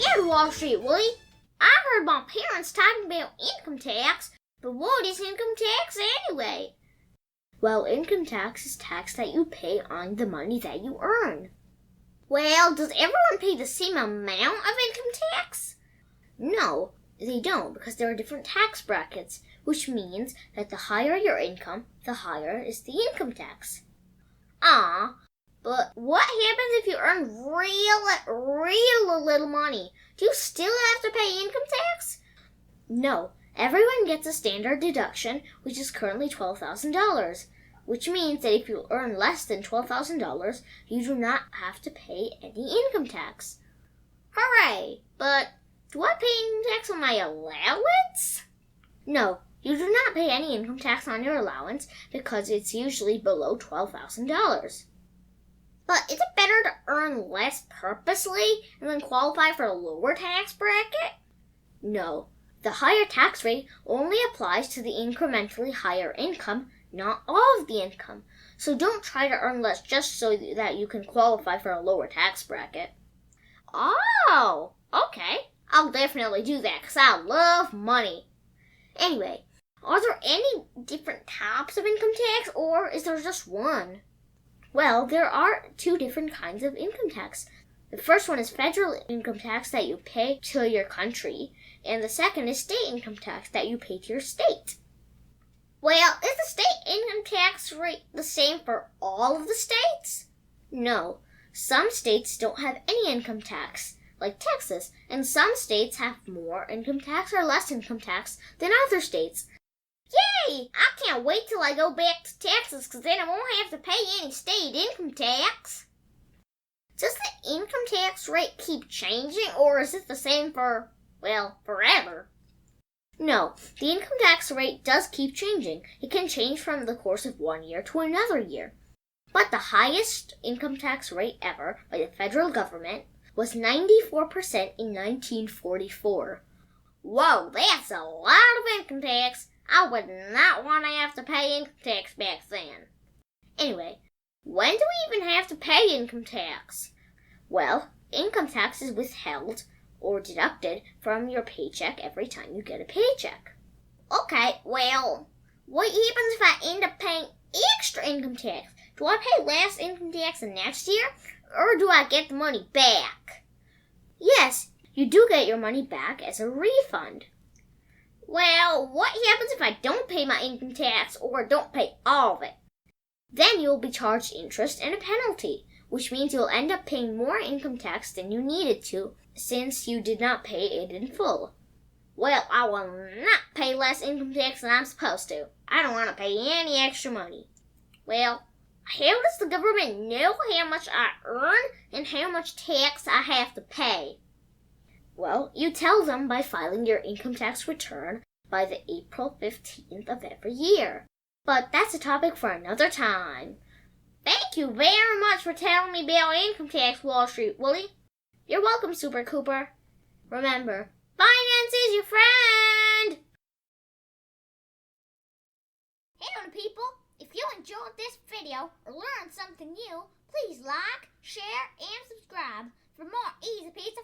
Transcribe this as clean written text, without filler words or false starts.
Yeah, Wall Street, Willie. I heard my parents talking about income tax, but what is income tax anyway? Well, income tax is tax that you pay on the money that you earn. Well, does everyone pay the same amount of income tax? No, they don't, because there are different tax brackets, which means that the higher your income, the higher is the income tax. But what happens if you earn real little money? Do you still have to pay income tax? No, everyone gets a standard deduction, which is currently $12,000, which means that if you earn less than $12,000, you do not have to pay any income tax. Hooray! But do I pay income tax on my allowance? No, you do not pay any income tax on your allowance because it's usually below $12,000. But is it better to earn less purposely and then qualify for a lower tax bracket? No, the higher tax rate only applies to the incrementally higher income, not all of the income. So don't try to earn less just so that you can qualify for a lower tax bracket. Oh, okay. I'll definitely do that because I love money. Anyway, are there any different types of income tax or is there just one? Well, there are two different kinds of income tax. The first one is federal income tax that you pay to your country, and the second is state income tax that you pay to your state. Well, is the state income tax rate the same for all of the states? No, some states don't have any income tax, like Texas, and some states have more income tax or less income tax than other states. Yay! I can't wait till I go back to Texas because then I won't have to pay any state income tax. Does the income tax rate keep changing or is it the same for, forever? No, the income tax rate does keep changing. It can change from the course of 1 year to another year. But the highest income tax rate ever by the federal government was 94% in 1944. Whoa, that's a lot of income tax. I would not want to have to pay income tax back then. Anyway, when do we even have to pay income tax? Well, income tax is withheld or deducted from your paycheck every time you get a paycheck. Okay, well, what happens if I end up paying extra income tax? Do I pay less income tax the next year, or do I get the money back? Yes, you do get your money back as a refund. Well, what happens if I don't pay my income tax or don't pay all of it? Then you'll be charged interest and a penalty, which means you'll end up paying more income tax than you needed to, since you did not pay it in full. Well, I will not pay less income tax than I'm supposed to. I don't want to pay any extra money. Well, how does the government know how much I earn and how much tax I have to pay? Well, you tell them by filing your income tax return by the April 15th of every year. But that's a topic for another time. Thank you very much for telling me about income tax, Wall Street, Willie. You're welcome, Super Cooper. Remember, finance is your friend! Hey, people, if you enjoyed this video or learned something new, please like, share, and subscribe for more easy pizza